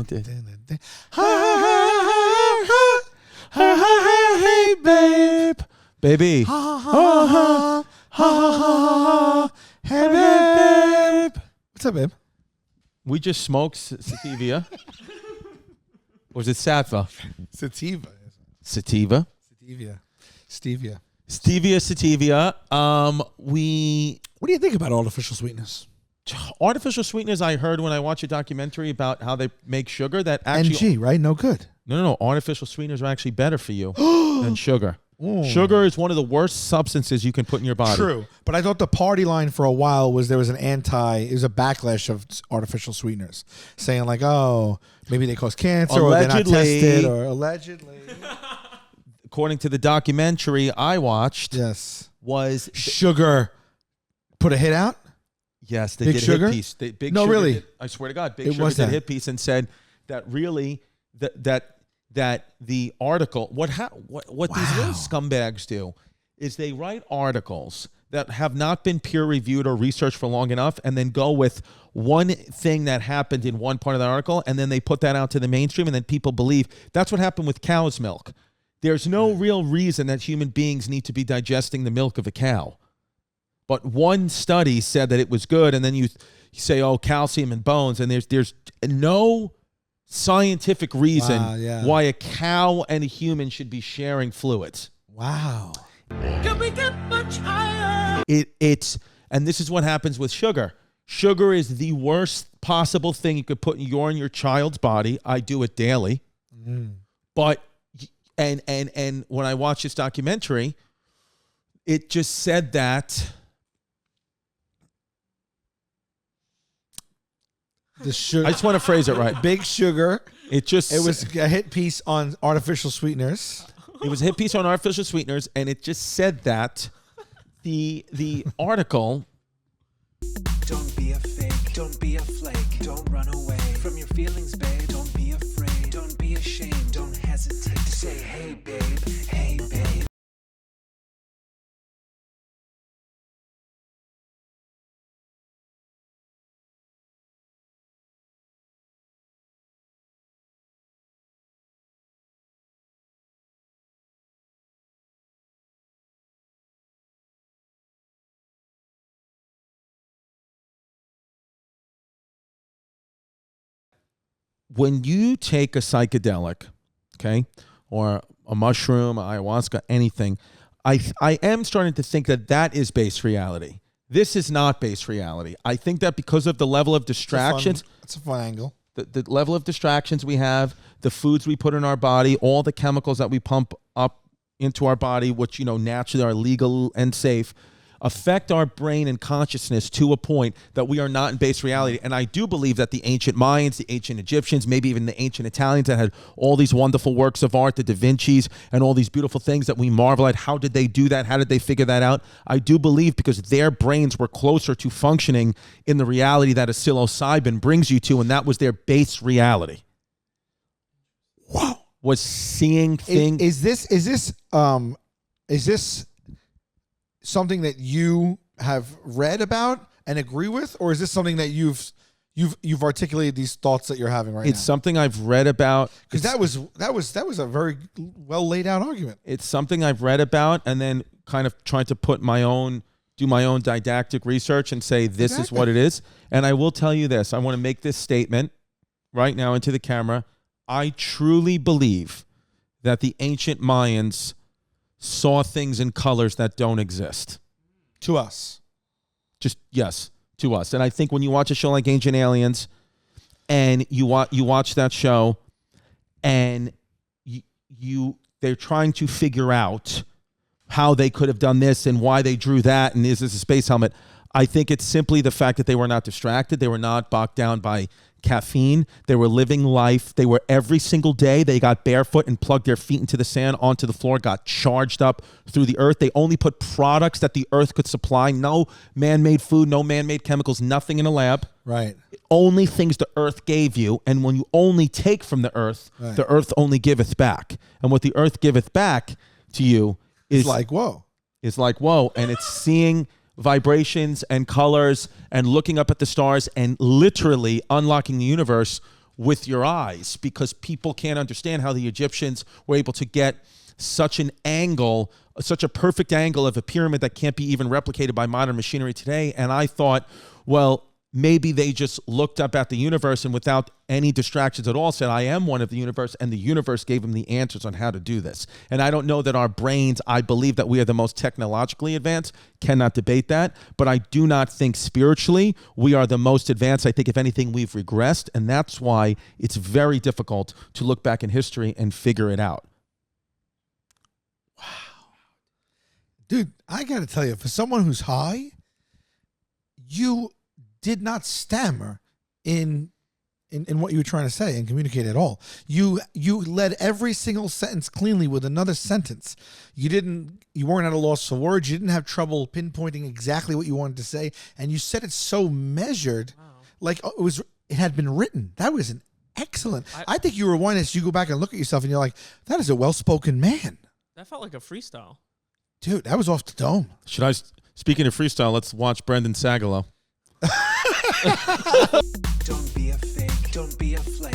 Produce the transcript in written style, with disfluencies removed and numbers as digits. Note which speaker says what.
Speaker 1: It did.
Speaker 2: Hey, babe.
Speaker 1: Baby.
Speaker 2: Hey, babe. What's up, babe?
Speaker 1: We just smoked sativa. Or is it sativa?
Speaker 2: Sativa.
Speaker 1: Sativa.
Speaker 2: Stevia.
Speaker 1: Sativia.
Speaker 2: What do you think about artificial sweetness?
Speaker 1: Artificial sweeteners, I heard when I watched a documentary about how they make sugar that actually...
Speaker 2: NG, right? No good.
Speaker 1: No. Artificial sweeteners are actually better for you than sugar.
Speaker 2: Ooh.
Speaker 1: Sugar is one of the worst substances you can put in your body.
Speaker 2: True. But I thought the party line for a while was there was a backlash of artificial sweeteners saying like, oh, maybe they cause cancer or they're not tested or allegedly.
Speaker 1: According to the documentary I watched, was
Speaker 2: sugar put a hit out?
Speaker 1: Yes, they
Speaker 2: Big
Speaker 1: did
Speaker 2: Sugar?
Speaker 1: a hit piece. Big
Speaker 2: No,
Speaker 1: Sugar
Speaker 2: really?
Speaker 1: Did, I swear to God, Big Sugar did a hit piece and said that really that the article what these little scumbags do is they write articles that have not been peer reviewed or researched for long enough and then go with one thing that happened in one part of the article and then they put that out to the mainstream and then people believe. That's what happened with cow's milk. There's no real reason that human beings need to be digesting the milk of a cow. But one study said that it was good, and then you say, oh, calcium and bones, and there's no scientific reason why a cow and a human should be sharing fluids.
Speaker 2: Wow.
Speaker 3: Can we get much higher?
Speaker 1: And this is what happens with sugar. Sugar is the worst possible thing you could put in your child's body. I do it daily. But and when I watched this documentary, it just said that
Speaker 2: the sugar.
Speaker 1: I just want to phrase it right.
Speaker 2: Big Sugar.
Speaker 1: It
Speaker 2: was a hit piece on artificial sweeteners.
Speaker 1: It was a hit piece on artificial sweeteners, and it just said that the article.
Speaker 3: Don't be a fake, don't be a flake, don't run away from your feelings, babe. Don't be afraid, don't be ashamed, don't hesitate to say, hey, babe, hey, babe.
Speaker 1: When you take a psychedelic, okay, or a mushroom, ayahuasca, anything, I am starting to think that is base reality. This is not base reality. I think that because of the level of distractions.
Speaker 2: It's a fun angle.
Speaker 1: The level of distractions we have, the foods we put in our body, all the chemicals that we pump up into our body, which, naturally are legal and safe, affect our brain and consciousness to a point that we are not in base reality. And I do believe that the ancient Mayans, the ancient Egyptians, maybe even the ancient Italians that had all these wonderful works of art, the Da Vinci's and all these beautiful things that we marvel at, how did they do that? How did they figure that out? I do believe because their brains were closer to functioning in the reality that a psilocybin brings you to, and that was their base reality.
Speaker 2: Wow.
Speaker 1: Was seeing things.
Speaker 2: Is this something that you have read about and agree with, or is this something that you've articulated these thoughts that you're having right now?
Speaker 1: It's something I've read about
Speaker 2: because that was a very well laid out argument.
Speaker 1: It's something I've read about and then kind of tried to do my own didactic research and say this is what it is. And I will tell you this: I want to make this statement right now into the camera. I truly believe that the ancient Mayans saw things in colors that don't exist.
Speaker 2: To us.
Speaker 1: Yes, to us. And I think when you watch a show like Ancient Aliens and you watch that show and they're trying to figure out how they could have done this and why they drew that and is this a space helmet, I think it's simply the fact that they were not distracted. They were not bogged down by caffeine. They were living life. They were every single day. They got barefoot and plugged their feet into the sand onto the floor, got charged up through the earth. They only put products that the earth could supply. No man-made food, no man-made chemicals, nothing in a lab.
Speaker 2: Right.
Speaker 1: Only things the earth gave you. And when you only take from the earth, the earth only giveth back. And what the earth giveth back to you is
Speaker 2: like, whoa.
Speaker 1: And it's seeing vibrations and colors and looking up at the stars and literally unlocking the universe with your eyes, because people can't understand how the Egyptians were able to get such an angle, such a perfect angle of a pyramid that can't be even replicated by modern machinery today. And I thought, well, maybe they just looked up at the universe and without any distractions at all said, I am one of the universe, and the universe gave them the answers on how to do this. And I don't know that our brains, I believe that we are the most technologically advanced, cannot debate that, but I do not think spiritually we are the most advanced. I think if anything, we've regressed, and that's why it's very difficult to look back in history and figure it out.
Speaker 2: Wow. Dude, I got to tell you, for someone who's high, you did not stammer in what you were trying to say and communicate at all. You led every single sentence cleanly with another sentence. You weren't at a loss for words. You didn't have trouble pinpointing exactly what you wanted to say, and you said it so measured, like it had been written. That was an excellent. I think you were one as you go back and look at yourself and you're like, that is a well-spoken man.
Speaker 4: That felt like a freestyle.
Speaker 2: Dude, that was off the dome.
Speaker 1: Speaking of freestyle, let's watch Brendan Sagalow.
Speaker 3: Don't be a fake, don't be a flake.